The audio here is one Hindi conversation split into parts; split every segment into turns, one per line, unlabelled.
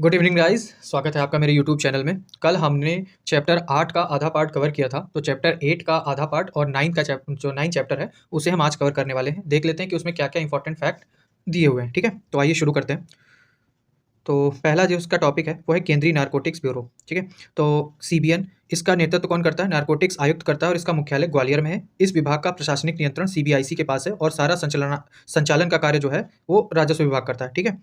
गुड इवनिंग गाइस, स्वागत है आपका मेरे यूट्यूब चैनल में। कल हमने चैप्टर 8 का आधा पार्ट कवर किया था, तो चैप्टर 8 का आधा पार्ट और 9 का जो 9 चैप्टर है उसे हम आज कवर करने वाले हैं। देख लेते हैं कि उसमें क्या क्या इंपॉर्टेंट फैक्ट दिए हुए हैं। ठीक है, तो आइए शुरू करते हैं। तो पहला जो उसका टॉपिक है वो है केंद्रीय नारकोटिक्स ब्यूरो। ठीक है, तो सीबीएन इसका नेतृत्व कौन करता है? नारकोटिक्स आयुक्त करता है और इसका मुख्यालय ग्वालियर में है। इस विभाग का प्रशासनिक नियंत्रण सीबीआईसी के पास है और सारा संचालन का कार्य जो है वो राजस्व विभाग करता है। ठीक है,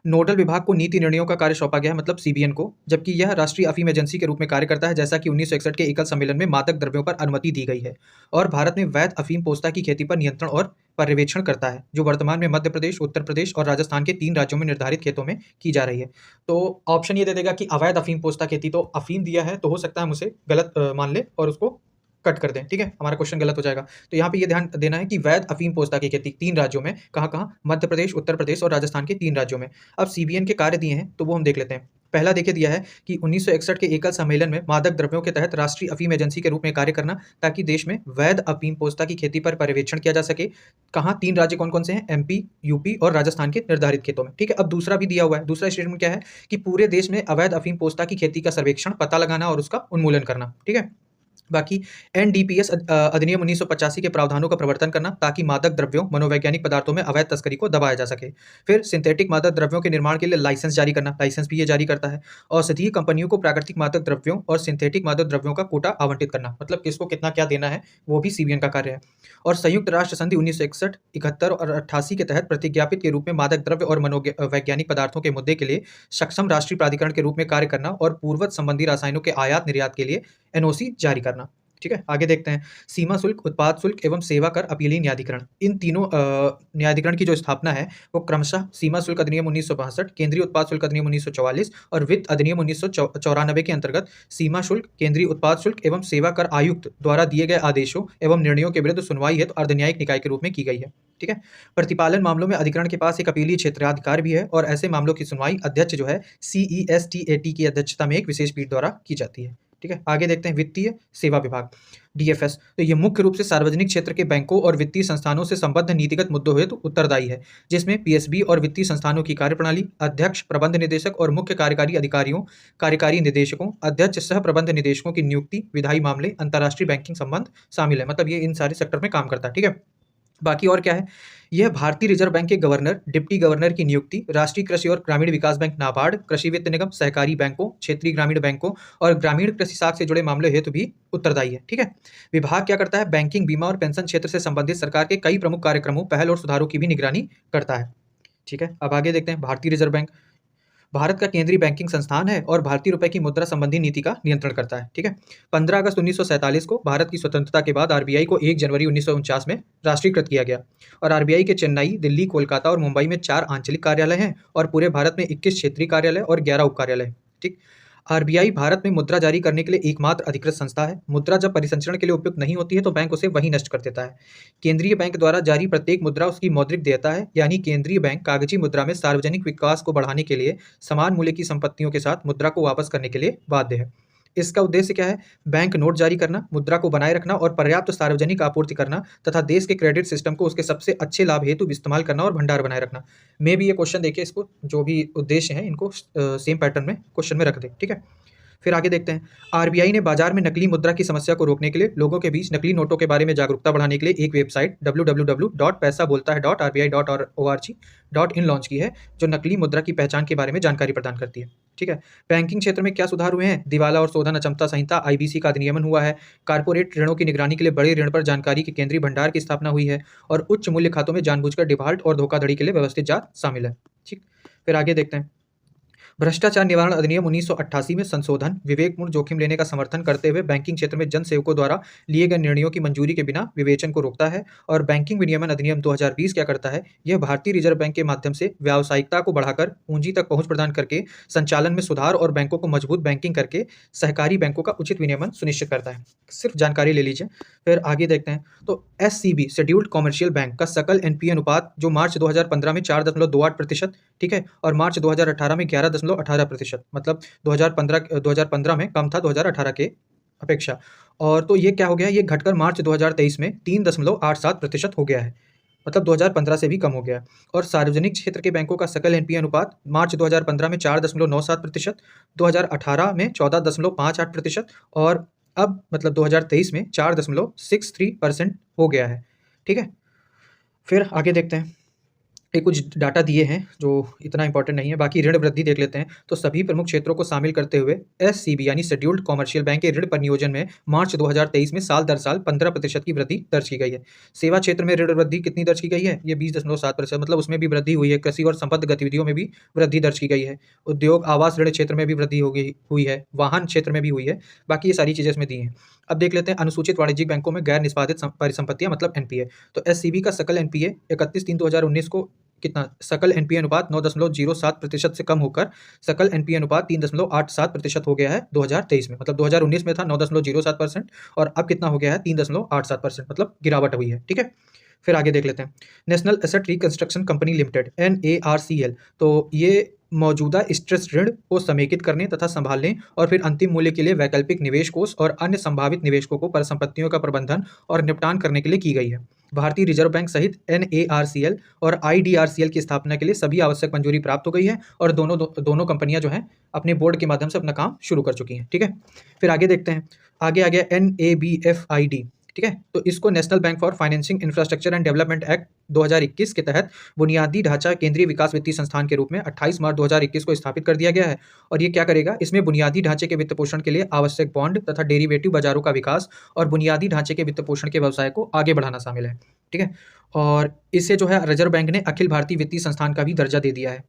नोडल विभाग को नीति निर्णयों का कार्य सौंपा गया है, मतलब सीबीएन को, जबकि यह राष्ट्रीय अफीम एजेंसी के रूप में कार्य करता है, जैसा कि 1961 के एकल सम्मेलन में मादक द्रव्यों पर अनुमति दी गई है और भारत में वैध अफीम पोस्ता की खेती पर नियंत्रण और पर्यवेक्षण करता है, जो वर्तमान में मध्य प्रदेश, उत्तर प्रदेश और राजस्थान के 3 राज्यों में निर्धारित खेतों में की जा रही है। तो ऑप्शन ये दे देगा कि अवैध अफीम पोस्ता खेती, तो अफीम दिया है तो हो सकता है हम उसे गलत मान ले और उसको कट कर दें। ठीक है, हमारा क्वेश्चन गलत हो जाएगा। तो यहाँ पे ये ध्यान देना है कि वैध अफीम पोस्ता की खेती 3 राज्यों में, कहाँ-कहाँ? मध्य प्रदेश, उत्तर प्रदेश और राजस्थान के 3 राज्यों में। अब सीबीएन के कार्य दिए हैं तो वो हम देख लेते हैं। पहला देखिए दिया है कि 1961 के एकल सम्मेलन में मादक द्रव्यों के तहत राष्ट्रीय अफीम एजेंसी के रूप में कार्य करना, ताकि देश में वैध अफीम पोस्ता की खेती पर पर्यवेक्षण किया जा सके। कहाँ? 3 राज्य कौन-कौन से हैं? एमपी, यूपी और राजस्थान के निर्धारित खेतों में। ठीक है, अब दूसरा भी दिया हुआ है। दूसरा स्टेटमेंट क्या है कि पूरे देश में अवैध अफीम पोस्ता की खेती का सर्वेक्षण, पता लगाना और उसका उन्मूलन करना। ठीक है, बाकी एनडीपीएस अधिनियम 1985 के प्रावधानों का प्रवर्तन करना, ताकि मादक द्रव्यों, मनोवैज्ञानिक पदार्थों में अवैध तस्करी को दबाया जा सके। फिर सिंथेटिक मादक द्रव्यों के निर्माण के लिए लाइसेंस जारी करना, लाइसेंस भी ये जारी करता है। औषधीय कंपनियों को प्राकृतिक मादक द्रव्यों और सिंथेटिक मादक द्रव्यों का कोटा आवंटित करना, मतलब किसको कितना क्या देना है वो भी सीबीएन का कार्य है। और संयुक्त राष्ट्र संधि 1961, 71 और 88 के तहत प्रतिज्ञापित के रूप में मादक द्रव्य और मनोवैज्ञानिक पदार्थों के मुद्दे के लिए सक्षम राष्ट्रीय प्राधिकरण के रूप में कार्य करना और पूर्वत संबंधी रसायनों के आयात निर्यात के लिए एनओसी जारी करना। ठीक है, आगे देखते हैं। सीमा शुल्क, उत्पाद शुल्क एवं सेवा कर अपीलीय न्यायाधिकरण, इन तीनों न्यायाधिकरण की जो स्थापना है वो क्रमशः सीमा शुल्क अधिनियम 1962, केंद्रीय उत्पाद शुल्क अधिनियम 1944 और वित्त अधिनियम 1994 के अंतर्गत सीमा शुल्क, केंद्रीय उत्पाद शुल्क एवं सेवा कर आयुक्त द्वारा दिए गए आदेशों एवं निर्णयों के विरुद्ध सुनवाई हेतु अर्धन्यायिक निकाय के रूप में की गई है। ठीक है, प्रतिपालन मामलों में अधिकरण के पास एक अपीलीय क्षेत्राधिकार भी है और ऐसे मामलों की सुनवाई अध्यक्ष जो है सीईएसटीएटी की अध्यक्षता में एक विशेष पीठ द्वारा की जाती है। ठीक है, आगे देखते हैं। वित्तीय सेवा विभाग, डीएफएस, तो ये मुख्य रूप से सार्वजनिक क्षेत्र के बैंकों और वित्तीय संस्थानों से संबद्ध नीतिगत मुद्दों हेतु उत्तरदायी है, जिसमें पीएसबी और वित्तीय संस्थानों की कार्यप्रणाली, अध्यक्ष, प्रबंध निदेशक और मुख्य कार्यकारी अधिकारियों, कार्यकारी निदेशकों, अध्यक्ष सह प्रबंध निदेशकों की नियुक्ति, विधायी मामले, अंतर्राष्ट्रीय बैंकिंग संबंध शामिल है। मतलब ये इन सारे सेक्टर में काम करता है। ठीक है, बाकी और क्या है? यह भारतीय रिजर्व बैंक के गवर्नर, डिप्टी गवर्नर की नियुक्ति, राष्ट्रीय कृषि और ग्रामीण विकास बैंक नाबार्ड, कृषि वित्त निगम, सहकारी बैंकों, क्षेत्रीय ग्रामीण बैंकों और ग्रामीण कृषि साख से जुड़े मामले हेतु भी उत्तरदायी है। ठीक है, विभाग क्या करता है? बैंकिंग, बीमा और पेंशन क्षेत्र से संबंधित सरकार के कई प्रमुख कार्यक्रमों, पहल और सुधारों की भी निगरानी करता है। ठीक है, अब आगे देखते हैं। भारतीय रिजर्व बैंक भारत का केंद्रीय बैंकिंग संस्थान है और भारतीय रुपए की मुद्रा संबंधी नीति का नियंत्रण करता है। ठीक है, 15 अगस्त 1947 को भारत की स्वतंत्रता के बाद आरबीआई को 1 जनवरी 1949 में राष्ट्रीयकृत किया गया और आरबीआई के चेन्नई, दिल्ली, कोलकाता और मुंबई में 4 आंचलिक कार्यालय हैं और पूरे भारत में 21 क्षेत्रीय कार्यालय और 11 उप कार्यालय हैं। ठीक, आरबीआई भारत में मुद्रा जारी करने के लिए एकमात्र अधिकृत संस्था है। मुद्रा जब परिसंचरण के लिए उपयुक्त नहीं होती है तो बैंक उसे वहीं नष्ट कर देता है। केंद्रीय बैंक द्वारा जारी प्रत्येक मुद्रा उसकी मौद्रिक देयता है, यानी केंद्रीय बैंक कागजी मुद्रा में सार्वजनिक विकास को बढ़ाने के लिए समान मूल्य की संपत्तियों के साथ मुद्रा को वापस करने के लिए बाध्य है। इसका उद्देश्य क्या है? बैंक नोट जारी करना, मुद्रा को बनाए रखना और पर्याप्त सार्वजनिक आपूर्ति करना तथा देश के क्रेडिट सिस्टम को उसके सबसे अच्छे लाभ हेतु इस्तेमाल करना और भंडार बनाए रखना। मैं भी ये क्वेश्चन देखिए, इसको जो भी उद्देश्य है इनको सेम पैटर्न में क्वेश्चन में रख दे। ठीक है, फिर आगे देखते हैं। आरबीआई ने बाजार में नकली मुद्रा की समस्या को रोकने के लिए लोगों के बीच नकली नोटों के बारे में जागरूकता बढ़ाने के लिए एक वेबसाइट www.paisaboltahai.rbi.org.in लॉन्च की है, जो नकली मुद्रा की पहचान के बारे में जानकारी प्रदान करती है। ठीक है, बैंकिंग क्षेत्र में क्या सुधार हुए हैं? दिवाला और शोधन अक्षमता संहिता आईबीसी का अधिनियमन हुआ है। कारपोरेट ऋणों की निगरानी के लिए बड़े ऋण पर जानकारी के केंद्रीय भंडार की स्थापना हुई है और उच्च मूल्य खातों में जानबूझकर डिफॉल्ट और धोखाधड़ी के लिए व्यवस्थित जांच शामिल है। ठीक, फिर आगे देखते हैं। भ्रष्टाचार निवारण अधिनियम 1988 में संशोधन विवेकपूर्ण जोखिम लेने का समर्थन करते हुए बैंकिंग क्षेत्र में जन सेवकों द्वारा लिए गए निर्णयों की मंजूरी के बिना विवेचन को रोकता है। और बैंकिंग विनियमन अधिनियम 2020 क्या करता है? यह भारतीय रिजर्व बैंक के माध्यम से व्यावसायिकता को बढ़ाकर पूंजी तक पहुंच प्रदान करके संचालन में सुधार और बैंकों को मजबूत बैंकिंग करके सहकारी बैंकों का उचित विनियमन सुनिश्चित करता है। सिर्फ जानकारी ले लीजिए। फिर आगे देखते हैं। तो एससीबी शेड्यूल्ड कॉमर्शियल बैंक का सकल एनपीए अनुपात जो मार्च 2015 में 4.28%, ठीक है, और मार्च 2018 में 11.18%, मतलब 2015 में कम था 2018 के अपेक्षा। और तो ये क्या हो गया? ये घटकर मार्च 2023 में 3.87% हो गया है। मतलब 2015 से भी कम हो गया है। और सार्वजनिक क्षेत्र के बैंकों का सकल एनपीए अनुपात मार्च 2015 में 4.97%, 2018 में 14.58% और अब मतलब 2023 में 4.63% हो गया है। ठीक है, फिर आगे देखते हैं। ये कुछ डाटा दिए हैं जो इतना इंपॉर्टेंट नहीं है। बाकी ऋण वृद्धि देख लेते हैं। तो सभी प्रमुख क्षेत्रों को शामिल करते हुए एससीबी यानी शेड्यूल्ड कॉमर्शियल बैंक के ऋण परिनियोजन में मार्च 2023 में साल दर साल 15% की वृद्धि दर्ज की गई है। सेवा क्षेत्र में ऋण वृद्धि कितनी दर्ज की गई है? ये 20.7%, मतलब उसमें भी वृद्धि हुई है। कृषि और संबद्ध गतिविधियों में भी वृद्धि दर्ज की गई है। उद्योग आवास ऋण क्षेत्र में भी वृद्धि हो गई हुई है। वाहन क्षेत्र में भी हुई है। बाकी ये सारी चीज़ें इसमें दी हैं। अब देख लेते हैं अनुसूचित वाणिज्यिक बैंकों में गैर निष्पादित परिसंपत्तियां मतलब एनपीए। तो एससीबी का सकल एनपीए 31/3/2019 को कितना? सकल एनपीए अनुपात 9.07% से कम होकर सकल एनपीए अनुपात 3.87% हो गया है 2023 में। मतलब 2019 में था 9.07% और अब कितना हो गया है? 3.87%, मतलब गिरावट हुई है। ठीक है, फिर आगे देख लेते हैं। National asset reconstruction company limited NARCL, तो ये मौजूदा स्ट्रेस ऋण को समेकित करने तथा संभालने और फिर अंतिम मूल्य के लिए वैकल्पिक निवेश कोष और अन्य संभावित निवेशकों को परिसंपत्तियों का प्रबंधन और निपटान करने के लिए की गई है। भारतीय रिजर्व बैंक सहित NARCL और IDRCL की स्थापना के लिए सभी आवश्यक मंजूरी प्राप्त हो गई है और दोनों कंपनियां जो हैं अपने बोर्ड के माध्यम से अपना काम शुरू कर चुकी हैं। ठीक है, फिर आगे देखते हैं। आगे आ गया NABFID। ठीक है, तो इसको national bank for financing infrastructure and development act 2021 के तहत बुनियादी ढांचा केंद्रीय विकास वित्तीय संस्थान के रूप में 28 मार्च 2021 को स्थापित कर दिया गया है। और ये क्या करेगा? इसमें बुनियादी ढांचे के वित्त पोषण के लिए आवश्यक बॉन्ड तथा डेरिवेटिव बाजारों का विकास और बुनियादी ढांचे के वित्त पोषण के व्यवसाय को आगे बढ़ाना शामिल है। ठीक है, और इससे जो है रिजर्व बैंक ने अखिल भारतीय वित्तीय संस्थान का भी दर्जा दे दिया है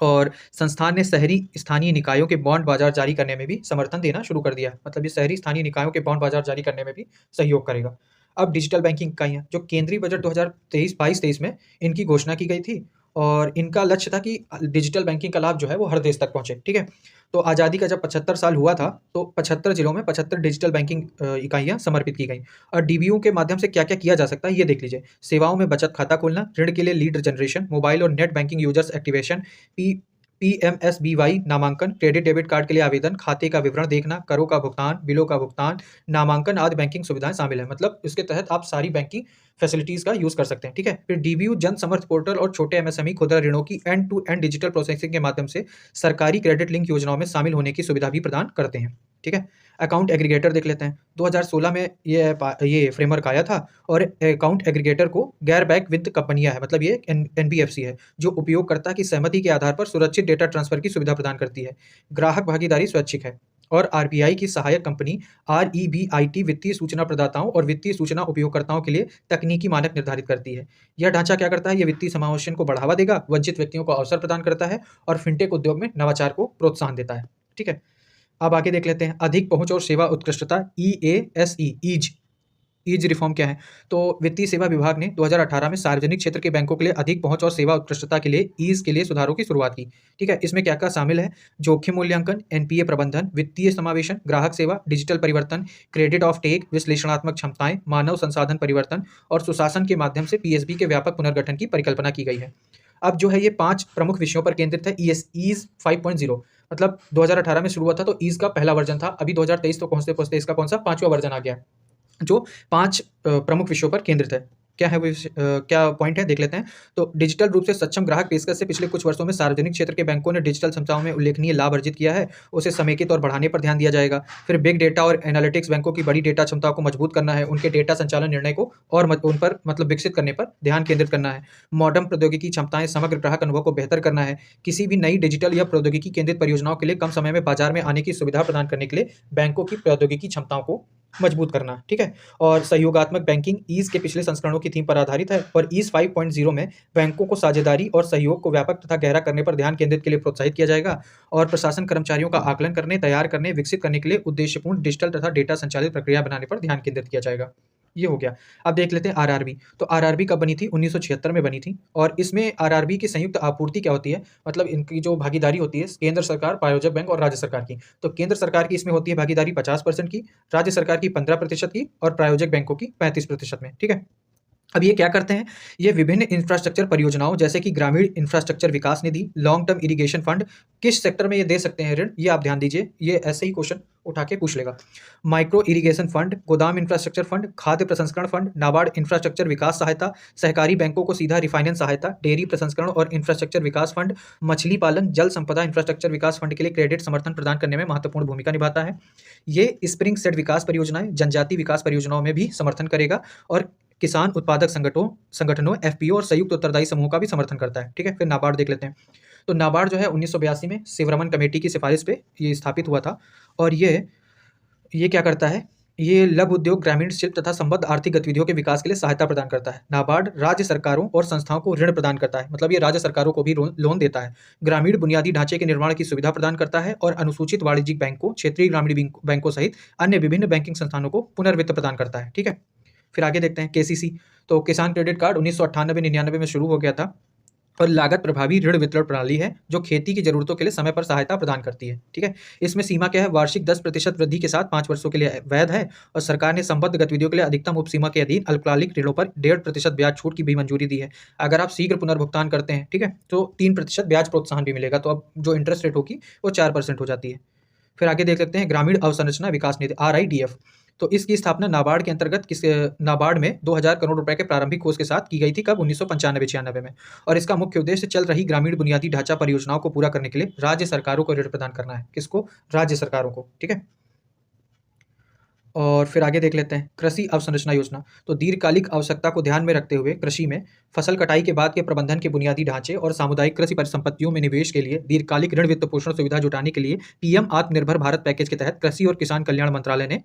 और संस्थान ने शहरी स्थानीय निकायों के बॉन्ड बाजार जारी करने में भी समर्थन देना शुरू कर दिया है। मतलब ये शहरी स्थानीय निकायों के बॉन्ड बाजार जारी करने में भी सहयोग करेगा। अब डिजिटल बैंकिंग इकाइयाँ जो केंद्रीय बजट 2023 में इनकी घोषणा की गई थी और इनका लक्ष्य था कि डिजिटल बैंकिंग का लाभ जो है वो हर देश तक पहुंचे। ठीक है, तो आज़ादी का जब 75 साल हुआ था तो 75 जिलों में 75 डिजिटल बैंकिंग इकाइयाँ समर्पित की गई। और डीबीओ के माध्यम से क्या क्या किया जा सकता है ये देख लीजिए। सेवाओं में बचत खाता खोलना, ऋण के लिए लीड जनरेशन, मोबाइल और net banking users activation, PMSBY नामांकन, क्रेडिट डेबिट कार्ड के लिए आवेदन, खाते का विवरण देखना, करों का भुगतान, बिलों का भुगतान, नामांकन आदि बैंकिंग सुविधाएं शामिल है। मतलब इसके तहत आप सारी बैंकिंग फैसिलिटीज का यूज कर सकते हैं। ठीक है, फिर डीबीयू जन समर्थ पोर्टल और छोटे एमएसएमई खुदरा ऋणों की end to end digital processing के माध्यम से सरकारी क्रेडिट लिंक योजनाओं में शामिल होने की सुविधा भी प्रदान करते हैं। ठीक है, अकाउंट एग्रीगेटर देख लेते हैं। 2016 में ये फ्रेमवर्क आया था और अकाउंट एग्रीगेटर को गैर बैंक वित्त कंपनियां है, मतलब ये एनबीएफसी है, जो उपयोगकर्ता की सहमति के आधार पर सुरक्षित डेटा ट्रांसफर की सुविधा प्रदान करती है। ग्राहक भागीदारी स्वैच्छिक है और आरबीआई की सहायक कंपनी REBIT वित्तीय सूचना प्रदाताओं और वित्तीय सूचना उपयोगकर्ताओं के लिए तकनीकी मानक निर्धारित करती है। यह ढांचा क्या करता है? ये वित्तीय समावेशन को बढ़ावा देगा, वंचित व्यक्तियों को अवसर प्रदान करता है और फिनटेक उद्योग में नवाचार को प्रोत्साहन देता है। ठीक है, अब आगे देख लेते हैं। अधिक पहुंच और सेवा उत्कृष्टता EASE ईज रिफॉर्म क्या है? तो वित्तीय सेवा विभाग ने 2018 में सार्वजनिक क्षेत्र के बैंकों के लिए अधिक पहुंच और सेवा उत्कृष्टता के लिए ईज के लिए सुधारों की शुरुआत की। ठीक है, इसमें क्या क्या शामिल है? जोखिम मूल्यांकन, एनपीए प्रबंधन, वित्तीय समावेशन, ग्राहक सेवा, डिजिटल परिवर्तन, क्रेडिट ऑफ टेक, विश्लेषणात्मक क्षमताएं, मानव संसाधन परिवर्तन और सुशासन के माध्यम से पीएसबी के व्यापक पुनर्गठन की परिकल्पना की गई है। अब जो है ये 5 प्रमुख विषयों पर केंद्रित है। ईज 5.0, मतलब 2018 में शुरू हुआ था तो ईज का पहला वर्जन था। अभी 2023 तो पहुंचते पहुंचते इसका कौन सा 5वां वर्जन आ गया, जो 5 प्रमुख विषयों पर केंद्रित है। क्या है वो क्या पॉइंट है देख लेते हैं। तो डिजिटल रूप से सक्षम ग्राहक पेशकश से पिछले कुछ वर्षों में सार्वजनिक क्षेत्र के बैंकों ने डिजिटल क्षमताओं में उल्लेखनीय लाभ अर्जित किया है। उसे समेकित और बढ़ाने पर ध्यान दिया जाएगा। फिर बिग डेटा और एनालिटिक्स, बैंकों की बड़ी डेटा क्षमताओं को मजबूत करना है, उनके डेटा संचालन निर्णय को और उन पर मतलब विकसित करने पर ध्यान केंद्रित करना है। मॉडर्न प्रौद्योगिकी क्षमताएं, समग्र ग्राहक अनुभव को बेहतर करना है। किसी भी नई डिजिटल या प्रौद्योगिकी केंद्रित परियोजनाओं के लिए कम समय में बाजार में आने की सुविधा प्रदान करने के लिए बैंकों की प्रौद्योगिकी क्षमताओं को मजबूत करना। ठीक है, और सहयोगात्मक बैंकिंग ईज के पिछले संस्करणों की थीम पर आधारित है और ईज 5.0 में बैंकों को साझेदारी और सहयोग को व्यापक तथा गहरा करने पर ध्यान केंद्रित के लिए प्रोत्साहित किया जाएगा और प्रशासन कर्मचारियों का आकलन करने, तैयार करने, विकसित करने के लिए उद्देश्यपूर्ण डिजिटल तथा डेटा संचालित प्रक्रिया बनाने पर ध्यान केंद्रित किया जाएगा। ये हो गया। अब देख लेते हैं आरआरबी। तो आरआरबी कब बनी थी? 1976 में बनी थी और इसमें आरआरबी की संयुक्त आपूर्ति क्या होती है? मतलब इनकी जो भागीदारी होती है केंद्र सरकार, प्रायोजक बैंक और राज्य सरकार की। तो केंद्र सरकार की इसमें होती है भागीदारी 50% की, राज्य सरकार की 15% की और प्रायोजक बैंकों की 35% में। ठीक है, अब ये क्या करते हैं, ये विभिन्न इंफ्रास्ट्रक्चर परियोजनाओं जैसे कि ग्रामीण इंफ्रास्ट्रक्चर विकास निधि, लॉन्ग टर्म इरिगेशन फंड, किस सेक्टर में ये दे सकते हैं ऋण, ये आप ध्यान दीजिए, ये ऐसे ही क्वेश्चन उठा के पूछ लेगा। माइक्रो इरिगेशन फंड, गोदाम इंफ्रास्ट्रक्चर फंड, खाद्य प्रसंस्करण फंड, नाबार्ड इंफ्रास्ट्रक्चर विकास सहायता, सहकारी बैंकों को सीधा रिफाइनेंस सहायता, डेयरी प्रसंस्करण और इंफ्रास्ट्रक्चर विकास फंड, मछली पालन, जल संपदा इंफ्रास्ट्रक्चर विकास फंड के लिए क्रेडिट समर्थन प्रदान करने में महत्वपूर्ण भूमिका निभाता है। ये स्प्रिंग सेट विकास परियोजनाएं जनजाति विकास परियोजनाओं में भी समर्थन करेगा और किसान उत्पादक संगठनों एफपीओ और संयुक्त उत्तरदायी समूह का भी समर्थन करता है। ठीक है, फिर नाबार्ड देख लेते हैं। तो नाबार्ड जो है 1982 में शिवरमन कमेटी की सिफारिश पे ये स्थापित हुआ था और ये क्या करता है, ये लघु उद्योग, ग्रामीण शिल्प तथा संबद्ध आर्थिक गतिविधियों के विकास के लिए सहायता प्रदान करता है। नाबार्ड राज्य सरकारों और संस्थाओं को ऋण प्रदान करता है, मतलब ये राज्य सरकारों को भी लोन देता है। ग्रामीण बुनियादी ढांचे के निर्माण की सुविधा प्रदान करता है और अनुसूचित वाणिज्यिक बैंकों, क्षेत्रीय ग्रामीण बैंकों सहित अन्य विभिन्न बैंकिंग संस्थानों को पुनर्वित्त प्रदान करता है। ठीक है, फिर आगे देखते हैं केसीसी। तो किसान क्रेडिट कार्ड 1998-99 में शुरू हो गया था और लागत प्रभावी ऋण वितरण प्रणाली है जो खेती की जरूरतों के लिए समय पर सहायता प्रदान करती है। ठीक है, इसमें सीमा क्या है, वार्षिक 10% वृद्धि के साथ 5 वर्षों के लिए वैध है और सरकार ने संबद्ध गतिविधियों के लिए अधिकतम उपसीमा के अधीन अल्पकालिक ऋणों पर 1.5% ब्याज छूट की भी मंजूरी दी है। अगर आप शीघ्र पुनर्भुगतान करते हैं, ठीक है, तो 3% ब्याज प्रोत्साहन भी मिलेगा, तो अब जो इंटरेस्ट रेट होगी वो 4% हो जाती है। फिर आगे देख सकते हैं ग्रामीण अवसंरचना विकास निधि RIDF। तो इसकी स्थापना नाबार्ड के अंतर्गत नाबार्ड में 2000 करोड़ रुपए के प्रारंभिक कोष के साथ की गई थी, कब 1995-96 में। और इसका मुख्य उद्देश्य चल रही ग्रामीण बुनियादी ढांचा परियोजनाओं को पूरा करने के लिए राज्य सरकारों को ऋण प्रदान करना है। किसको, राज्य सरकारों को। ठीक है, और फिर आगे देख लेते हैं कृषि अवसंरचना योजना। तो दीर्घकालिक आवश्यकता को ध्यान में रखते हुए कृषि में फसल कटाई के बाद के प्रबंधन के बुनियादी ढांचे और सामुदायिक कृषि परिसंपत्तियों में निवेश के लिए दीर्घकालिक ऋण वित्त पोषण सुविधा जुटाने के लिए पीएम आत्मनिर्भर भारत पैकेज के तहत कृषि और किसान कल्याण मंत्रालय ने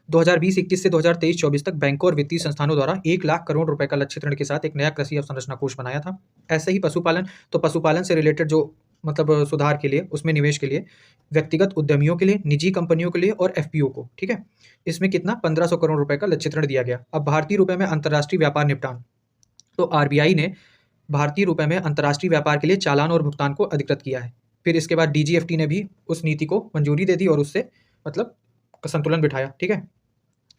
2020-21 से 2023-24 तक बैंकों और वित्तीय संस्थानों द्वारा 1 लाख करोड़ रुपए का लक्षित ऋण के साथ एक नया कृषि अवसंरचना कोष बनाया था। ऐसे ही पशुपालन, तो पशुपालन से रिलेटेड जो मतलब सुधार के लिए, उसमें निवेश के लिए, व्यक्तिगत उद्यमियों के लिए, निजी कंपनियों के लिए और एफपीओ को, ठीक है, इसमें कितना 1500 करोड़ रुपए का लक्षित ऋण दिया गया। अब भारतीय रुपए में अंतर्राष्ट्रीय व्यापार निपटान, तो आरबीआई ने भारतीय रुपए में अंतर्राष्ट्रीय व्यापार के लिए चालान और भुगतान को अधिकृत किया है। फिर इसके बाद डीजीएफटी ने भी उस नीति को मंजूरी दे दी और उससे मतलब संतुलन बिठाया। ठीक है,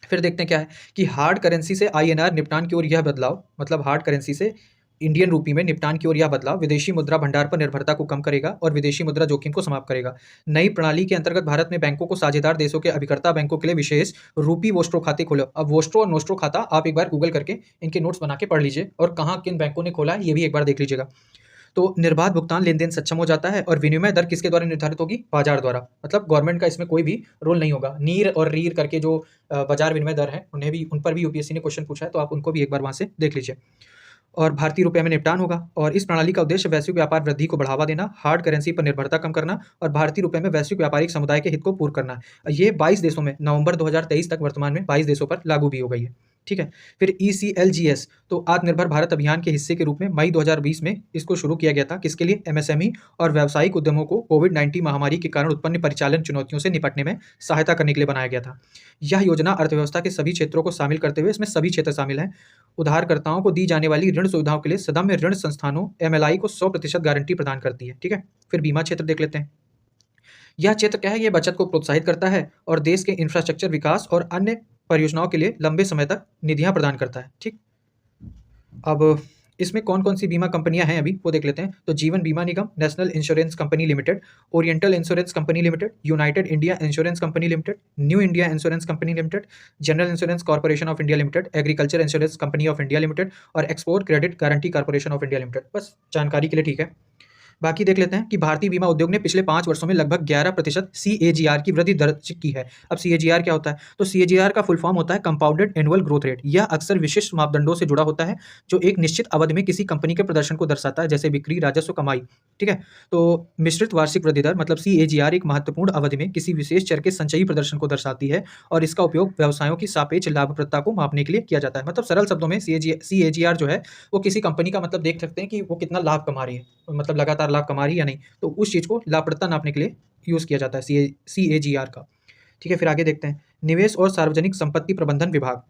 फिर देखते हैं क्या है कि हार्ड करेंसी से आईएनआर निपटान की ओर यह बदलाव, मतलब हार्ड करेंसी से इंडियन रूपी में निपटान की ओर यह बदलाव विदेशी मुद्रा भंडार पर निर्भरता को कम करेगा और विदेशी मुद्रा जोखिम को समाप्त करेगा। नई प्रणाली के अंतर्गत भारत में बैंकों को साझेदार देशों के अभिकर्ता बैंकों के लिए विशेष रूपी वोस्ट्रो खाते खोले। अब वोस्ट्रो और नोस्ट्रो खाता आप एक बार गूगल करके इनके नोट्स बना के पढ़ लीजिए और कहाँ किन बैंकों ने खोला है ये भी एक बार देख लीजिएगा। तो निर्बाध भुगतान लेन देन सक्षम हो जाता है और विनिमय दर किसके द्वारा निर्धारित होगी, बाजार द्वारा, मतलब गवर्नमेंट का इसमें कोई भी रोल नहीं होगा। नीर और रीर करके जो बाजार विनिमय दर है उन पर भी यूपीएससी ने क्वेश्चन पूछा है, तो आप उनको भी एक बार वहां से देख लीजिए। और भारतीय रुपये में निपटान होगा और इस प्रणाली का उद्देश्य वैश्विक व्यापार वृद्धि को बढ़ावा देना, हार्ड करेंसी पर निर्भरता कम करना और भारतीय रुपये में वैश्विक व्यापारिक समुदाय के हित को पूर्ण करना है। ये 22 देशों में नवंबर 2023 तक वर्तमान में 22 देशों पर लागू भी हो गई है। ठीक है, फिर ECLGS, तो आत्मनिर्भर भारत अभियान के हिस्से के रूप में मई 2020 में इसको शुरू किया गया था। किसके लिए, एमएसएमई और व्यावसायिक उद्यमों को कोविड-19 महामारी के कारण उत्पन्न परिचालन चुनौतियों से निपटने में सहायता करने के लिए बनाया गया था। यह योजना अर्थव्यवस्था के सभी क्षेत्रों को शामिल करते हुए, इसमें सभी क्षेत्र शामिल हैं, उधारकर्ताओं को दी जाने वाली ऋण सुविधाओं के लिए सदम्य ऋण संस्थानों MLI को 100% गारंटी प्रदान करती है। ठीक है, फिर बीमा क्षेत्र देख लेते हैं। यह क्षेत्र क्या है, ये बचत को प्रोत्साहित करता है और देश के इंफ्रास्ट्रक्चर विकास और अन्य परियोजनाओं के लिए लंबे समय तक निधियां प्रदान करता है। ठीक, अब इसमें कौन कौन सी बीमा कंपनियां हैं अभी वो देख लेते हैं। तो Jeevan Bima Nigam, national insurance company limited, oriental insurance company limited, united India insurance company limited, new India insurance company limited, general insurance corporation of India limited, agriculture insurance company of India limited और export credit guarantee corporation of India limited. बस जानकारी के लिए, ठीक है। बाकी देख लेते हैं कि भारतीय बीमा उद्योग ने पिछले 5 वर्षों में लगभग 11% CAGR की वृद्धि दर्ज की है। अब CAGR क्या होता है, तो CAGR का फुल फॉर्म होता है कंपाउंडेड एनुअल ग्रोथ रेट। यह अक्सर विशिष्ट मापदंडों से जुड़ा होता है जो एक निश्चित अवधि में किसी कंपनी के प्रदर्शन को दर्शाता है, जैसे बिक्री, राजस्व, कमाई। ठीक है, तो मिश्रित वार्षिक वृद्धि दर मतलब CAGR एक महत्वपूर्ण अवधि में किसी विशेष चर के संचयी प्रदर्शन को दर्शाती है और इसका उपयोग व्यवसायों की सापेक्ष लाभप्रदता को मापने के लिए किया जाता है। मतलब सरल शब्दों में CAGR जो है वो किसी कंपनी का मतलब देख सकते हैं कि वो कितना लाभ कमा रही है, मतलब लगातार लाभ कमा रही है या नहीं, तो उस चीज़ को लाभप्रदता नापने के लिए यूज़ किया जाता है CAGR का। ठीक है, फिर आगे देखते हैं निवेश और सार्वजनिक संपत्ति प्रबंधन विभाग।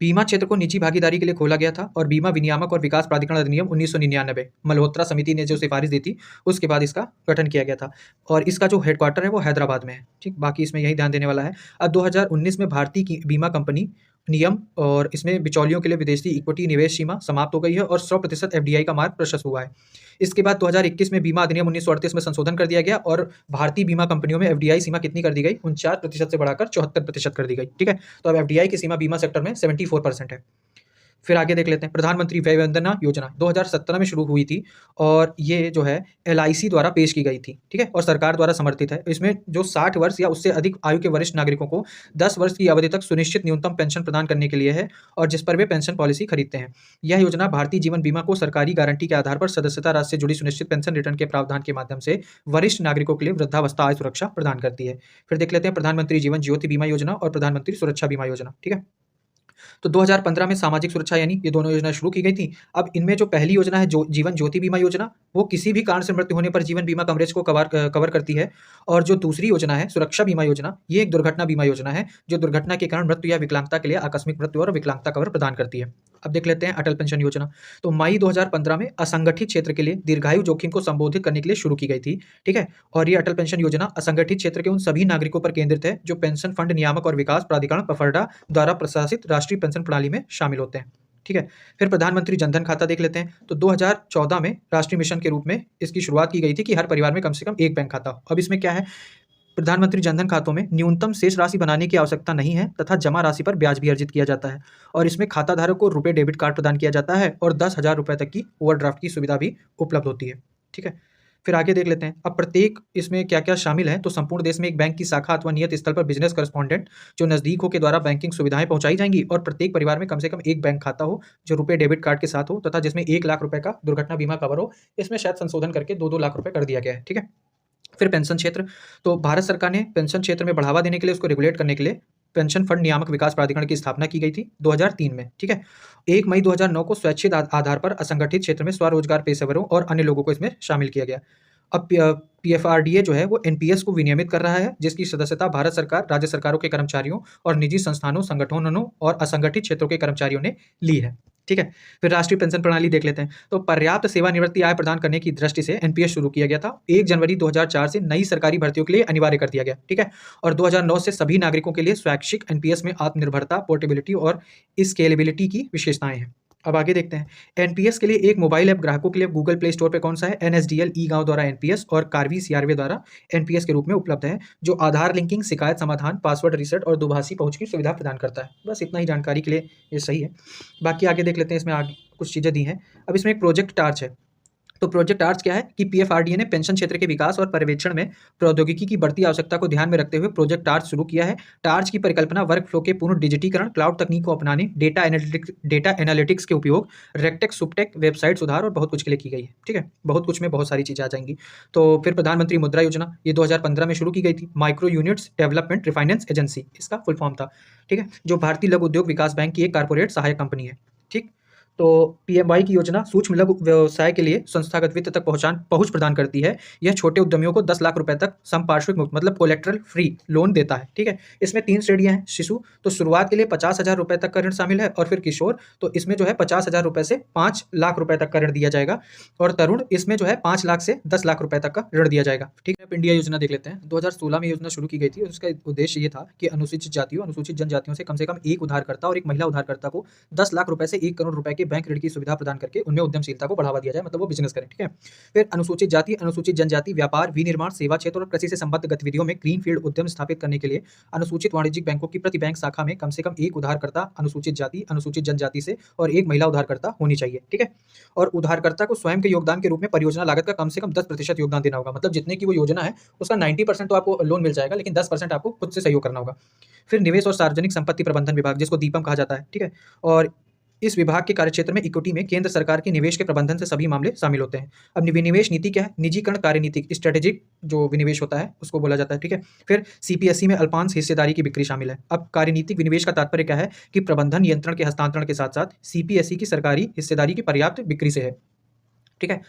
बीमा क्षेत्र को निजी भागीदारी के लिए खोला गया था और बीमा विनियामक और विकास प्राधिकरण अधिनियम 1999 मल्होत्रा समिति ने जो सिफारिश दी थी उसके बाद इसका गठन किया गया था और इसका जो हेडक्वार्टर है वो हैदराबाद में है। ठीक, बाकी इसमें यही ध्यान देने वाला है। अब 2019 में भारतीय की बीमा कंपनी नियम और इसमें बिचौलियों के लिए विदेशी इक्विटी निवेश सीमा समाप्त हो गई है और 100% एफडीआई का मार्ग प्रशस्त हुआ है। इसके बाद 2021 में बीमा अधिनियम 1938 में संशोधन कर दिया गया और भारतीय बीमा कंपनियों में एफडीआई सीमा कितनी कर दी गई? 49% से बढ़ाकर 74% कर दी गई। ठीक है, तो अब एफडीआई की सीमा बीमा सेक्टर में 74% है। फिर आगे देख लेते हैं, प्रधानमंत्री वय वंदना योजना 2017 में शुरू हुई थी और ये जो है एलआईसी द्वारा पेश की गई थी। ठीक है, और सरकार द्वारा समर्थित है। इसमें जो 60 वर्ष या उससे अधिक आयु के वरिष्ठ नागरिकों को 10 वर्ष की अवधि तक सुनिश्चित न्यूनतम पेंशन प्रदान करने के लिए है और जिस पर वे पेंशन पॉलिसी खरीदते हैं। यह योजना भारतीय जीवन बीमा को सरकारी गारंटी के आधार पर सदस्यता राशि से जुड़ी सुनिश्चित पेंशन रिटर्न के प्रावधान के माध्यम से वरिष्ठ नागरिकों के लिए वृद्धावस्था आय सुरक्षा प्रदान करती है। फिर देख लेते हैं प्रधानमंत्री जीवन ज्योति बीमा योजना और प्रधानमंत्री सुरक्षा बीमा योजना। ठीक है, तो 2015 में सामाजिक सुरक्षा यानी ये दोनों योजना शुरू की गई थी। अब इनमें जो पहली योजना है जो जीवन ज्योति बीमा योजना, वो किसी भी कारण से मृत्यु होने पर जीवन बीमा कवरेज को कवर करती है और जो दूसरी योजना है सुरक्षा बीमा योजना, ये एक दुर्घटना बीमा योजना है जो दुर्घटना के कारण मृत्यु या विकलांगता के लिए आकस्मिक मृत्यु और विकलांगता कवर प्रदान करती है। अब देख लेते हैं अटल पेंशन योजना। तो मई 2015 में असंगठित क्षेत्र के लिए दीर्घायु जोखिम को संबोधित करने के लिए शुरू की गई थी। ठीक है, और ये अटल पेंशन योजना असंगठित क्षेत्र के उन सभी नागरिकों पर केंद्रित है जो पेंशन फंड नियामक और विकास प्राधिकरण पफरडा द्वारा प्रशासित राष्ट्रीय पेंशन प्रणाली में शामिल होते हैं। ठीक है, फिर प्रधानमंत्री जनधन खाता देख लेते हैं। तो 2014 में राष्ट्रीय मिशन के रूप में इसकी शुरुआत की गई थी कि हर परिवार में कम से कम एक बैंक खाता हो। अब इसमें क्या है, प्रधानमंत्री जनधन खातों में न्यूनतम शेष राशि बनाने की आवश्यकता नहीं है तथा जमा राशि पर ब्याज भी अर्जित किया जाता है और इसमें खाता धारक को रुपए डेबिट कार्ड प्रदान किया जाता है और 10,000 रुपये तक की ओवरड्राफ्ट की सुविधा भी उपलब्ध होती है। ठीक है, फिर आगे देख लेते हैं। अब प्रत्येक इसमें क्या क्या शामिल है, तो संपूर्ण देश में एक बैंक की शाखा अथवा नियत स्थल पर बिजनेस करेस्पॉन्डेंट जो नजदीक हो के द्वारा बैंकिंग सुविधाएं पहुंचाई जाएंगी और प्रत्येक परिवार में कम से कम एक बैंक खाता हो जो रुपए डेबिट कार्ड के साथ हो तथा जिसमें 1 लाख रुपए का दुर्घटना बीमा कवर हो। इसमें शायद संशोधन करके 2-2 लाख रुपए कर दिया गया है। ठीक है, फिर पेंशन क्षेत्र, तो भारत सरकार ने पेंशन क्षेत्र में बढ़ावा देने के लिए उसको रेगुलेट करने के लिए पेंशन फंड नियामक विकास प्राधिकरण की स्थापना की गई थी 2003 में। ठीक है, 1 मई 2009 को स्वैच्छिक आधार पर असंगठित क्षेत्र में स्वरोजगार पेशेवरों और अन्य लोगों को इसमें शामिल किया गया। अब पीएफआरडीए जो है वो एनपीएस को विनियमित कर रहा है जिसकी सदस्यता भारत सरकार, राज्य सरकारों के कर्मचारियों और निजी संस्थानों, संगठनों और असंगठित क्षेत्रों के कर्मचारियों ने ली है। ठीक है, फिर राष्ट्रीय पेंशन प्रणाली देख लेते हैं। तो पर्याप्त सेवानिवृत्ति आय प्रदान करने की दृष्टि से एनपीएस शुरू किया गया था। 1 जनवरी 2004 से नई सरकारी भर्तियों के लिए अनिवार्य कर दिया गया। ठीक है, और 2009 से सभी नागरिकों के लिए स्वैच्छिक एनपीएस में आत्मनिर्भरता, पोर्टेबिलिटी और स्केलेबिलिटी की विशेषताएं हैं। अब आगे देखते हैं, एनपीएस के लिए एक मोबाइल ऐप ग्राहकों के लिए गूगल प्ले स्टोर पे कौन सा है, एनएसडीएल ई गांव द्वारा एनपीएस और कार्वी सीआरवे द्वारा एनपीएस के रूप में उपलब्ध है जो आधार लिंकिंग, शिकायत समाधान, पासवर्ड रीसेट और दुभाषी पहुंच की सुविधा प्रदान करता है। बस इतना ही जानकारी के लिए ये सही है। बाकी आगे देख लेते हैं, इसमें आगे कुछ चीज़ें दी हैं। अब इसमें एक प्रोजेक्ट टार्च है। तो प्रोजेक्ट आर्च क्या है कि पीएफआरडीए ने पेंशन क्षेत्र के विकास और पर्यवेक्षण में प्रौद्योगिकी की बढ़ती आवश्यकता को ध्यान में रखते हुए प्रोजेक्ट टार्च शुरू किया है। टार्च की परिकल्पना वर्क फ्लो के पूर्ण डिजिटीकरण, क्लाउड तकनीक को अपनाने, डेटा एनालिटिक्स के उपयोग, रेक्टेक सुपटेक वेबसाइट सुधार और बहुत कुछ के लिए की गई है। ठीक है, बहुत कुछ में बहुत सारी चीज़ें आ जाएंगी। तो फिर प्रधानमंत्री मुद्रा योजना ये 2015 में शुरू की गई थी। Micro units development refinance agency इसका फुल फॉर्म था। ठीक है, जो भारतीय लघु उद्योग विकास बैंक की एक कारपोरेट सहायक कंपनी है। ठीक, तो पीएमवाई की योजना सूक्ष्म लघु व्यवसाय के लिए संस्थागत वित्त तक पहुंच प्रदान करती है। यह छोटे उद्यमियों को 10 लाख रुपए तक संपार्श्विक मुक्त मतलब कोलेट्रल फ्री लोन देता है। ठीक है, इसमें 3 श्रेणियां हैं। शिशु तो शुरुआत के लिए 50,000 रुपए तक का ऋण शामिल है और फिर किशोर तो इसमें जो है 50,000 रुपए से 5 लाख रुपए तक का ऋण दिया जाएगा और तरुण इसमें जो है 5 लाख से 10 लाख रुपए तक का ऋण दिया जाएगा। ठीक है, इंडिया योजना देख लेते हैं। 2016 में योजना शुरू की गई थी और उसका उद्देश्य ये था कि अनुसूचित जातियों, अनुसूचित जनजातियों से कम एक उधारकर्ता और एक महिला उधारकर्ता को 10 लाख रुपए से 1 करोड़ रुपए के बैंक ऋण की सुविधा प्रदान करके उनमें उद्यमशीलता को बढ़ावा दिया जाए, मतलब वो बिजनेस करें। ठीक है, फिर अनुसूचित जाति, अनुसूचित जनजाति, व्यापार, विनिर्माण, सेवा क्षेत्र और कृषि से संबद्ध गतिविधियों में ग्रीन फील्ड उद्यम स्थापित करने के लिए अनुसूचित वाणिज्यिक बैंकों की प्रति बैंक शाखा में कम से कम एक उधारकर्ता अनुसूचित जाति, अनुसूचित जनजाति से और एक महिला उधारकर्ता होनी चाहिए। ठीक है, और उधारकर्ता को स्वयं के योगदान के रूप में परियोजना लागत का कम से कम 10% योगदान देना होगा। मतलब जितने की वो योजना है उसका 90% तो आपको लोन मिल जाएगा, लेकिन 10% आपको खुद से सहयोग करना होगा। फिर निवेश और सार्वजनिक संपत्ति प्रबंधन विभाग जिसको दीपम कहा जाता है। ठीक है, और इस विभाग के कार्यक्षेत्र में इक्विटी में केंद्र सरकार के निवेश के प्रबंधन से सभी मामले शामिल होते हैं। अब विनिवेश नीति क्या है, निजीकरण कार्यनीति, स्ट्रेटेजिक जो विनिवेश होता है उसको बोला जाता है। ठीक है, फिर सीपीएससी में अल्पांश हिस्सेदारी की बिक्री शामिल है। अब कार्यनीतिक विनिवेश का तात्पर्य क्या है कि प्रबंधन नियंत्रण के हस्तांतरण के साथ साथ सीपीएससी की सरकारी हिस्सेदारी की पर्याप्त बिक्री से है। ठीक है,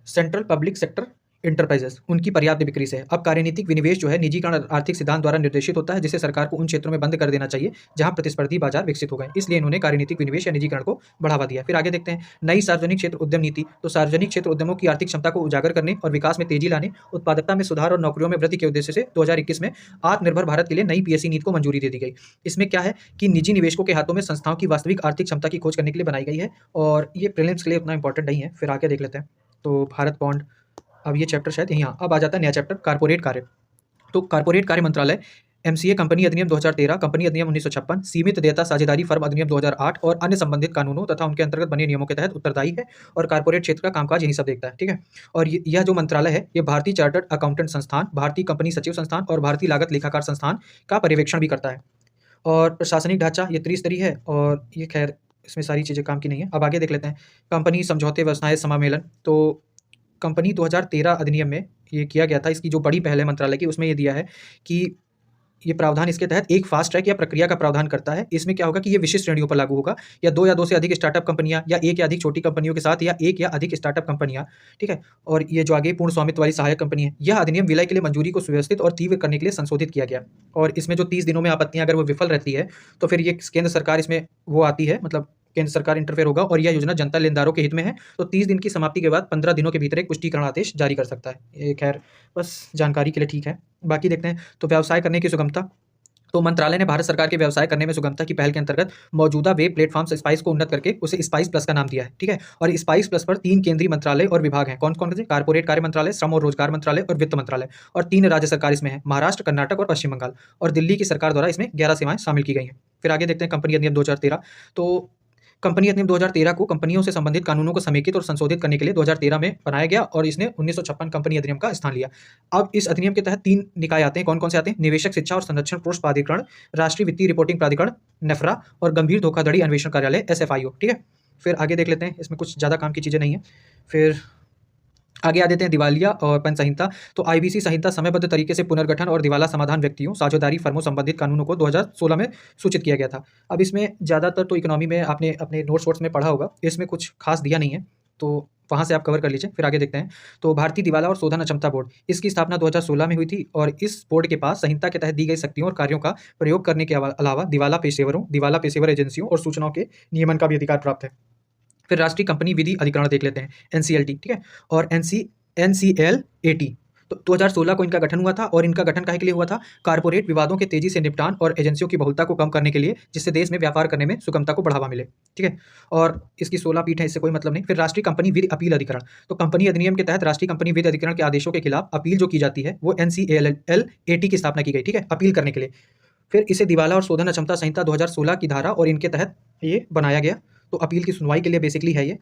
सेंट्रल पब्लिक सेक्टर इंटरप्राइजेस उनकी पर्याप्त बिक्री से है। अब कार्यनीतिक विनिवेश जो है निजीकरण आर्थिक सिद्धांत द्वारा निर्देशित होता है, जिसे सरकार को उन क्षेत्रों में बंद कर देना चाहिए जहां प्रतिस्पर्धी बाजार विकसित हो गए। इसलिए इन्होंने कार्यनीतिक विनिवेश या निजीकरण को बढ़ावा दिया। फिर आगे देखते हैं नई सार्वजनिक क्षेत्र उद्यम नीति। तो सार्वजनिक क्षेत्र उद्यमों की आर्थिक क्षमता को उजागर करने और विकास में तेजी लाने, उत्पादकता में सुधार और नौकरियों में वृद्धि के उद्देश्य से 2021 में आत्मनिर्भर भारत के लिए नई पीएसई नीति को मंजूरी दे दी गई। इसमें क्या है कि निजी निवेशकों के हाथों में संस्थाओं की वास्तविक आर्थिक क्षमता की खोज करने के लिए बनाई गई है, और ये प्रीलिम्स के लिए उतना इंपॉर्टेंट नहीं है। फिर आगे देख लेते हैं। तो भारत बॉन्ड, अब ये चैप्टर शायद यहाँ अब आ जाता है नया चैप्टर कारपोरेट कार्य। तो कारपोरेट कार्य मंत्रालय एमसीए कंपनी अधिनियम 2013, कंपनी अधिनियम 1956, सीमित देयता साझेदारी फर्म अधिनियम 2008 और अन्य संबंधित कानूनों तथा उनके अंतर्गत बने नियमों के तहत उत्तरदायी है, और कारपोरेट क्षेत्र का कामकाज यही सब देखता है। ठीक है। और यह जो मंत्रालय है ये भारतीय चार्टर्ड अकाउंटेंट संस्थान, भारतीय कंपनी सचिव संस्थान और भारतीय लागत लेखाकार संस्थान का पर्यवेक्षण भी करता है। और प्रशासनिक ढांचा ये त्रिस्तरीय है, और ये खैर इसमें सारी चीज़ें काम की नहीं है। अब आगे देख लेते हैं कंपनी समझौते व्यवसाय समामेलन। तो कंपनी 2013 अधिनियम में ये किया गया था। इसकी जो बड़ी पहल है मंत्रालय की, उसमें ये दिया है कि ये प्रावधान इसके तहत एक फास्ट ट्रैक या प्रक्रिया का प्रावधान करता है। इसमें क्या होगा कि ये विशिष्ट श्रेणियों पर लागू होगा, या दो से अधिक स्टार्टअप कंपनियां, या एक या अधिक छोटी कंपनियों के साथ, या एक या अधिक स्टार्टअप कंपनियां। ठीक है। और ये जो आगे पूर्ण स्वामित्व वाली सहायक कंपनी है, यह अधिनियम विलय के लिए मंजूरी को सुव्यवस्थित और तीव्र करने के लिए संशोधित किया गया। और इसमें जो 30 दिनों में आपत्तियां अगर वो विफल रहती है तो फिर ये केंद्र सरकार इसमें वो आती है, मतलब केंद्र सरकार इंटरफेयर होगा, और यह योजना जनता लेनदारों के हित में है। तो 30 दिन की समाप्ति के बाद 15 दिनों के भीतर एक पुष्टिकरण आदेश जारी कर सकता है। ये खैर बस जानकारी के लिए ठीक है। बाकी देखते हैं। तो व्यवसाय करने की सुगमता। तो मंत्रालय ने भारत सरकार के व्यवसाय करने में सुगमता की पहल के अंतर्गत मौजूदा वेब प्लेटफॉर्म स्पाइस को उन्नत करके उसे स्पाइस प्लस का नाम दिया है। ठीक है। और स्पाइस प्लस पर 3 केंद्रीय मंत्रालय और विभाग हैं। कौन कौन से? कारपोरेट कार्य मंत्रालय, श्रम और रोजगार मंत्रालय और वित्त मंत्रालय। और 3 राज्य सरकार इसमें है, महाराष्ट्र, कर्नाटक और पश्चिम बंगाल। और दिल्ली की सरकार द्वारा इसमें 11 सेवाएं शामिल की गई हैं। फिर आगे देखते हैं कंपनी अधिनियम 2013। तो कंपनी अधिनियम 2013 को कंपनियों से संबंधित कानूनों को समेकित और संशोधित करने के लिए 2013 में बनाया गया, और इसने 1956 कंपनी अधिनियम का स्थान लिया। अब इस अधिनियम के तहत 3 निकाय आते हैं। कौन कौन से आते हैं? निवेशक शिक्षा और संरक्षण कोष प्राधिकरण, राष्ट्रीय वित्तीय रिपोर्टिंग प्राधिकरण नेफ्रा, और गंभीर धोखाधड़ी अन्वेषण कार्यालय SFIO। ठीक है। फिर आगे देख लेते हैं। इसमें कुछ ज़्यादा काम की चीज़ें नहीं है। फिर आगे आ देते हैं दिवालिया और पन संहिता। तो आईबीसी संहिता समयबद्ध तरीके से पुनर्गठन और दिवाला समाधान व्यक्तियों, साझेदारी फर्मों संबंधित कानूनों को 2016 में सूचित किया गया था। अब इसमें ज़्यादातर तो इकोनॉमी में आपने अपने नोट्स वोट्स में पढ़ा होगा, इसमें कुछ खास दिया नहीं है, तो वहाँ से आप कवर कर लीजिए। फिर आगे देखते हैं। तो भारतीय दिवाला और शोधन अक्षमता बोर्ड, इसकी स्थापना 2016 में हुई थी, और इस बोर्ड के पास संहिता के तहत दी गई शक्तियों और कार्यों का प्रयोग करने के अलावा दिवाला पेशेवरों, दिवाला पेशेवर एजेंसियों और सूचनाओं के नियमन का भी अधिकार प्राप्त है। फिर राष्ट्रीय कंपनी विधि अधिकरण देख लेते हैं, NCLT। ठीक है। और NCLAT। तो 2016 को इनका गठन हुआ था, और इनका गठन काहे के लिए हुआ था? कारपोरेट विवादों के तेजी से निपटान और एजेंसियों की बहुलता को कम करने के लिए, जिससे देश में व्यापार करने में सुगमता को बढ़ावा मिले। ठीक है। और इसकी 16 पीठ है, इससे कोई मतलब नहीं। फिर राष्ट्रीय कंपनी विधि अपील अधिकरण। तो कंपनी अधिनियम के तहत राष्ट्रीय कंपनी विधि अधिकरण के आदेशों के खिलाफ अपील जो की जाती है वो NCLAT की स्थापना की गई। ठीक है। अपील करने के लिए। फिर इसे दिवाला और शोधन अक्षमता संहिता 2016 की धारा और इनके तहत ये बनाया गया। तो अपील की सुनवाई के लिए बेसिकली है ये।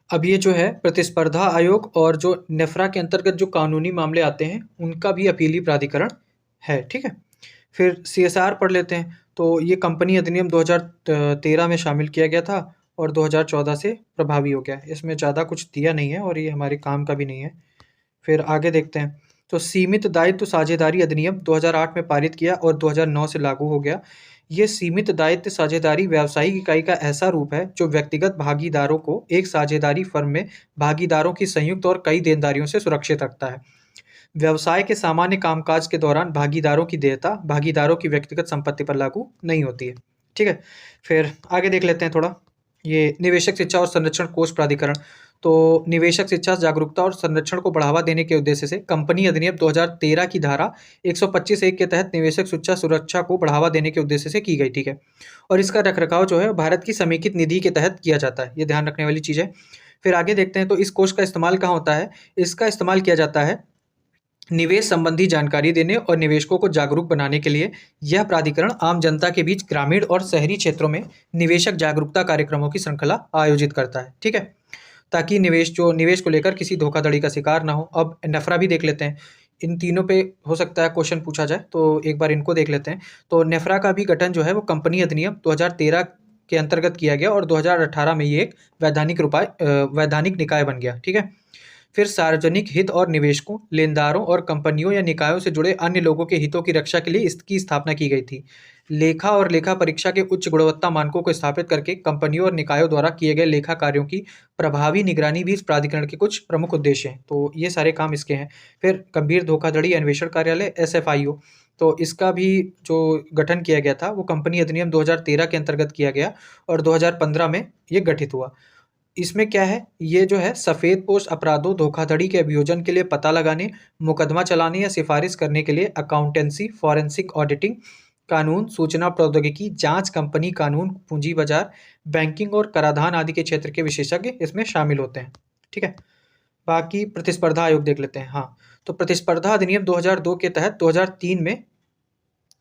अब ये जो है प्रतिस्पर्धा आयोग और जो नेफ्रा के अंतर्गत जो कानूनी मामले आते हैं उनका भी अपीली प्राधिकरण है। ठीक है। फिर CSR पढ़ लेते हैं। तो ये कंपनी अधिनियम 2013 में शामिल किया गया था, और 2014 से प्रभावी हो गया। इसमें ज़्यादा कुछ दिया नहीं है, और ये हमारे काम का भी नहीं है। फिर आगे देखते हैं। तो सीमित दायित्व साझेदारी अधिनियम 2008 में पारित किया और 2009 से लागू हो गया। ये सीमित दायित्व साझेदारी व्यावसायिक इकाई का ऐसा रूप है जो व्यक्तिगत भागीदारों को एक साझेदारी फर्म में भागीदारों की संयुक्त और कई देनदारियों से सुरक्षित रखता है। व्यवसाय के सामान्य कामकाज के दौरान भागीदारों की देयता भागीदारों की व्यक्तिगत संपत्ति पर लागू नहीं होती है। ठीक है। फिर आगे देख लेते हैं थोड़ा। ये निवेशक शिक्षा और संरक्षण कोष प्राधिकरण। तो निवेशक शिक्षा, जागरूकता और संरक्षण को बढ़ावा देने के उद्देश्य से कंपनी अधिनियम 2013 की धारा 125(1) के तहत निवेशक शिक्षा सुरक्षा को बढ़ावा देने के उद्देश्य से की गई। ठीक है। और इसका रखरखाव जो है भारत की समेकित निधि के तहत किया जाता है, ये ध्यान रखने वाली चीज़ है। फिर आगे देखते हैं। तो इस कोष का इस्तेमाल कहाँ होता है? इसका इस्तेमाल किया जाता है निवेश संबंधी जानकारी देने और निवेशकों को जागरूक बनाने के लिए। यह प्राधिकरण आम जनता के बीच ग्रामीण और शहरी क्षेत्रों में निवेशक जागरूकता कार्यक्रमों की श्रृंखला आयोजित करता है। ठीक है। ताकि निवेश को लेकर किसी धोखाधड़ी का शिकार ना हो। अब नेफ्रा भी देख लेते हैं। इन तीनों पे हो सकता है क्वेश्चन पूछा जाए, तो एक बार इनको देख लेते हैं। तो नेफ्रा का भी गठन जो है वो कंपनी अधिनियम 2013 के अंतर्गत किया गया, और 2018 में ये एक वैधानिक निकाय बन गया। ठीक है। फिर सार्वजनिक हित और निवेशकों, लेनदारों और कंपनियों या निकायों से जुड़े अन्य लोगों के हितों की रक्षा के लिए इसकी स्थापना की गई थी। लेखा और लेखा परीक्षा के उच्च गुणवत्ता मानकों को स्थापित करके कंपनियों और निकायों द्वारा किए गए लेखा कार्यों की प्रभावी निगरानी भी इस प्राधिकरण के कुछ प्रमुख उद्देश्य हैं। तो ये सारे काम इसके हैं। फिर गंभीर धोखाधड़ी अन्वेषण कार्यालय SFIO, तो इसका भी जो गठन किया गया था वो कंपनी अधिनियम 2013 के अंतर्गत किया गया और 2015 में ये गठित हुआ। इसमें क्या है, ये जो है सफ़ेद पोस्ट अपराधों, धोखाधड़ी के अभियोजन के लिए पता लगाने, मुकदमा चलाने या सिफारिश करने के लिए अकाउंटेंसी, फॉरेंसिक ऑडिटिंग, कानून, सूचना प्रौद्योगिकी, जांच, कंपनी कानून, पूंजी बाजार, बैंकिंग और कराधान आदि के क्षेत्र के विशेषज्ञ इसमें शामिल होते हैं। ठीक है, बाकी प्रतिस्पर्धा आयोग देख लेते हैं। हाँ, तो प्रतिस्पर्धा अधिनियम 2002 के तहत 2003 में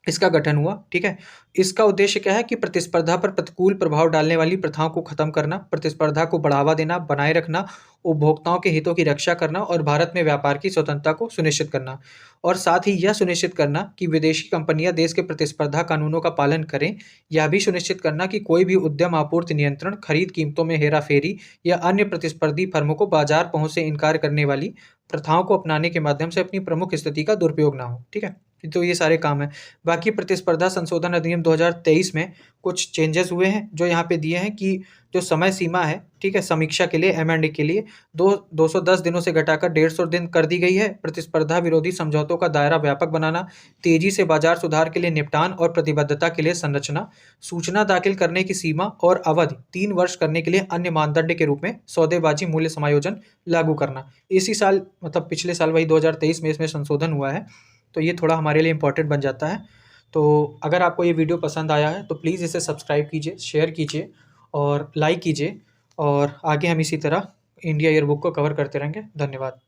इसका गठन हुआ। ठीक है, इसका उद्देश्य क्या है कि प्रतिस्पर्धा पर प्रतिकूल प्रभाव डालने वाली प्रथाओं को खत्म करना, प्रतिस्पर्धा को बढ़ावा देना, बनाए रखना, उपभोक्ताओं के हितों की रक्षा करना और भारत में व्यापार की स्वतंत्रता को सुनिश्चित करना, और साथ ही यह सुनिश्चित करना कि विदेशी कंपनियां देश के प्रतिस्पर्धा कानूनों का पालन करें। यह भी सुनिश्चित करना कि कोई भी उद्यम आपूर्ति नियंत्रण, खरीद कीमतों में हेराफेरी या अन्य प्रतिस्पर्धी फर्मों को बाजार पहुंच से इनकार करने वाली प्रथाओं को अपनाने के माध्यम से अपनी प्रमुख स्थिति का दुरुपयोग ना हो। ठीक है, तो ये सारे काम हैं। बाकी प्रतिस्पर्धा संशोधन अधिनियम 2023 में कुछ चेंजेस हुए हैं जो यहाँ पे दिए हैं कि जो समय सीमा है, ठीक है, समीक्षा के लिए M&A के लिए 210 दिनों से घटाकर 150 दिन कर दी गई है। प्रतिस्पर्धा विरोधी समझौतों का दायरा व्यापक बनाना, तेजी से बाजार सुधार के लिए निपटान और प्रतिबद्धता के लिए संरचना, सूचना दाखिल करने की सीमा और अवधि 3 वर्ष करने के लिए अन्य मानदंड के रूप में सौदेबाजी मूल्य समायोजन लागू करना। इसी साल मतलब पिछले साल वही 2023 में इसमें संशोधन हुआ है, तो ये थोड़ा हमारे लिए इम्पोर्टेंट बन जाता है। तो अगर आपको ये वीडियो पसंद आया है तो प्लीज़ इसे सब्सक्राइब कीजिए, शेयर कीजिए और लाइक कीजिए, और आगे हम इसी तरह इंडिया ईयर बुक को कवर करते रहेंगे। धन्यवाद।